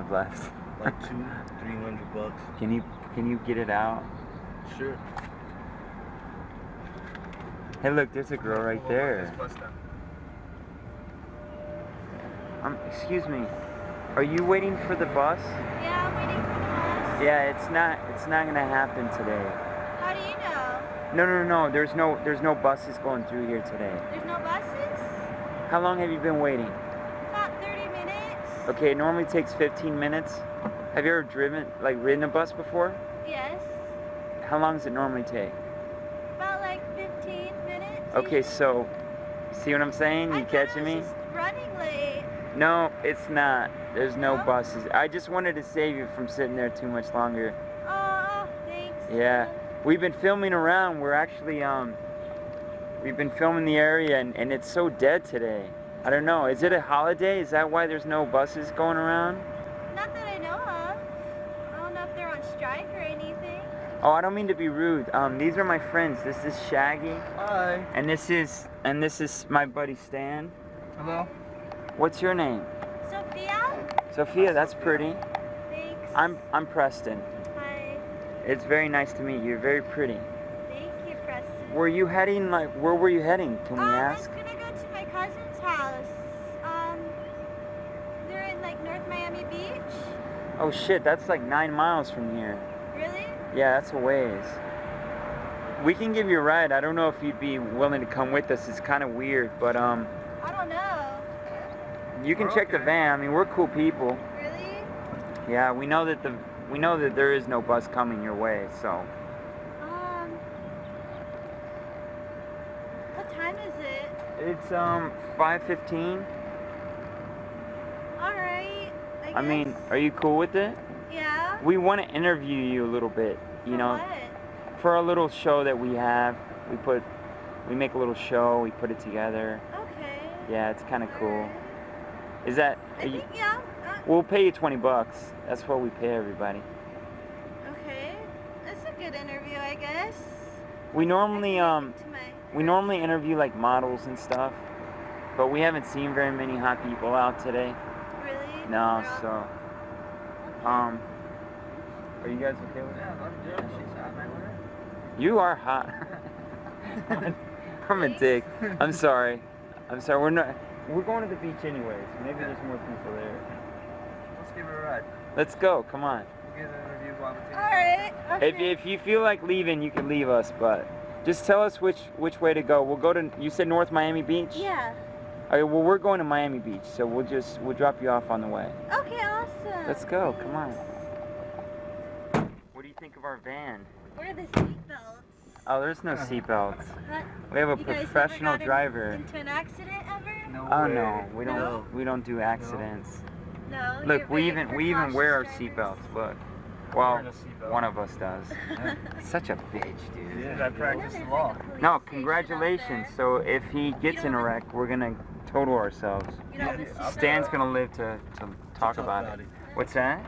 have left? Like $200-300. Can you get it out? Sure. Hey, look, there's a girl right there. Excuse me. Are you waiting for the bus? Yeah, I'm waiting for the bus. Yeah, it's not gonna happen today. How do you know? No. There's no buses going through here today. There's no buses? How long have you been waiting? About 30 minutes. Okay, it normally takes 15 minutes. Have you ever ridden a bus before? Yes. How long does it normally take? About like 15 minutes. Okay, so, see what I'm saying? You catching me? I was just running late. No, it's not. There's no No? buses. I just wanted to save you from sitting there too much longer. Oh, thanks. Yeah. We've been filming around. We're actually, we've been filming the area and it's so dead today. I don't know. Is it a holiday? Is that why there's no buses going around? Not that I know of. I don't know if they're on strike or anything. Oh, I don't mean to be rude. These are my friends. This is Shaggy. Hi. And this is my buddy Stan. Hello. What's your name? Sophia? Sophia, that's pretty. Thanks. I'm Preston. Hi. It's very nice to meet you. You're very pretty. Thank you, Preston. Were you heading, where were you heading? Can we ask? I was gonna go to my cousin's house. They're in like North Miami Beach. Oh shit, that's like 9 miles from here. Really? Yeah, that's a ways. We can give you a ride. I don't know if you'd be willing to come with us. It's kind of weird, but I don't know. you can check the van. I mean, we're cool people. Really? Yeah, we know that there is no bus coming your way, so. What time is it? It's 5:15. All right. I mean, are you cool with it? Yeah. We want to interview you a little bit, you know, What? for a little show that we have. We make a little show. We put it together. Okay. Yeah, it's kind of cool. Is that? I think yeah. We'll pay you $20. That's what we pay everybody. Okay. That's a good interview, I guess. We normally interview like models and stuff, but we haven't seen very many hot people out today. Really? No, so are you guys okay with that? Yeah, she's hot, man. You are hot. I'm a dick. I'm sorry. We're going to the beach anyways. Maybe there's more people there. Let's give her a ride. Let's go. Come on. We'll get an interview while we're All right. Okay. If you feel like leaving, you can leave us, but just tell us which way to go. We'll go to. You said North Miami Beach? Yeah. Okay. Well, we're going to Miami Beach, so we'll drop you off on the way. Okay, awesome. Let's go. Thanks. Come on. What do you think of our van? Where are the seatbelts? Oh, there's no seatbelts. What? We have a You guys ever professional got driver. Into an accident ever? No Oh way. no, we don't. No? We don't do accidents. No. Look, you're we very even wear our precautious seatbelts. drivers. Look. Well, Wearing a seatbelt. one of us does. Such a bitch, dude. Yeah, I practice There's law. like a police No, station congratulations. out So if he gets in a don't- wreck, we're gonna total ourselves. there. You know, the seatbelt- Stan's gonna live to talk about it. What's that?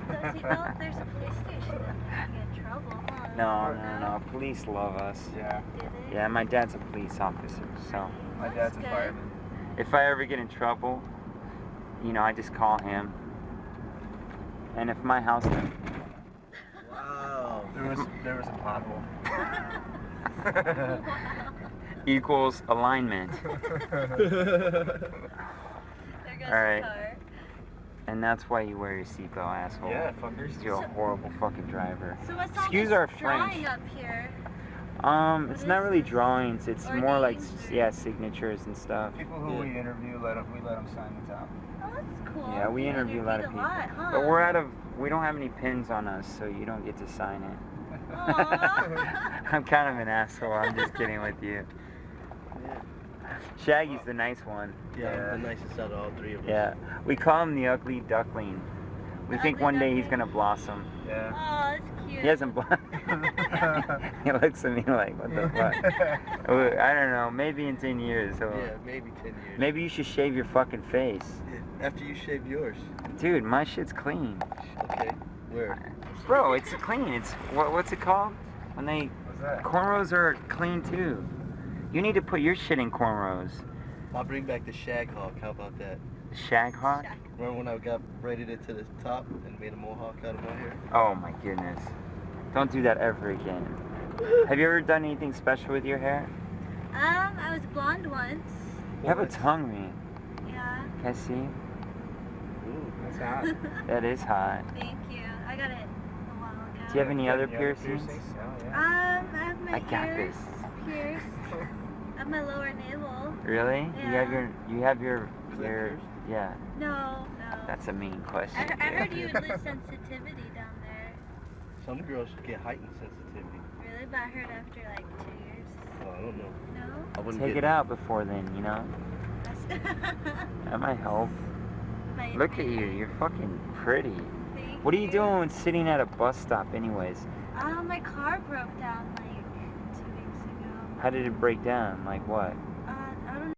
The seatbelt, there's a police station that you get in trouble, huh? No. Police love us. Yeah, Did they? Yeah, my dad's a police officer, so my That's dad's a good. fireman. if I ever get in trouble, you know, I just call him. And if my house Wow. There was a pothole. equals alignment, There goes All right. the car. and that's why you wear your seatbelt, asshole. Yeah, fuckers. You're a horrible fucking driver. So what's all Excuse this our drawing French. up here? It's What not is really this? drawings. It's Or more like, names? yeah, signatures and stuff. People who we interview, we let them sign the top. Oh, that's cool. Yeah, we You interview a lot of interviewed people. huh? But we don't have any pins on us, so you don't get to sign it. Aw. I'm kind of an asshole. I'm just kidding with you. Shaggy's the nice one. Yeah, the nicest out of all three of us. Yeah, we call him the ugly duckling. We The think ugly one day he's duckling. gonna blossom. Yeah. Oh, that's cute. He hasn't blossomed. He looks at me like, what the fuck? I don't know. Maybe in 10 years. So Yeah, maybe 10 years. maybe you should shave your fucking face, After you shave yours. dude. My shit's clean, Okay. Where? bro. It's clean. It's what's it called? When they What's that? cornrows are clean too. You need to put your shit in cornrows. I'll bring back the shag hawk. How about that? Shag hawk? Shag. Remember when I got braided it to the top and made a mohawk out of my hair? Oh my goodness. Don't do that ever again. Have you ever done anything special with your hair? I was blonde once. You have a What? tongue ring. Yeah. Can I see? Ooh, That's hot. That is hot. Thank you. I got it a while ago. Do you have any other Any piercings? Oh, yeah. I have my I got ears this. pierced. I have my lower navel. Really? Yeah. You have your Is that pierced? yeah. No, no. That's a mean question. I heard you would lose sensitivity down there. Some girls get heightened sensitivity. Really? But I heard after like 2 years. Oh, I don't know. No? I wouldn't Take get it out before then, you know? That's That might help. my Look at you, you're fucking pretty. Thank What are you doing when sitting at a bus stop anyways? My car broke down like 2 weeks ago. How did it break down? Like what? I don't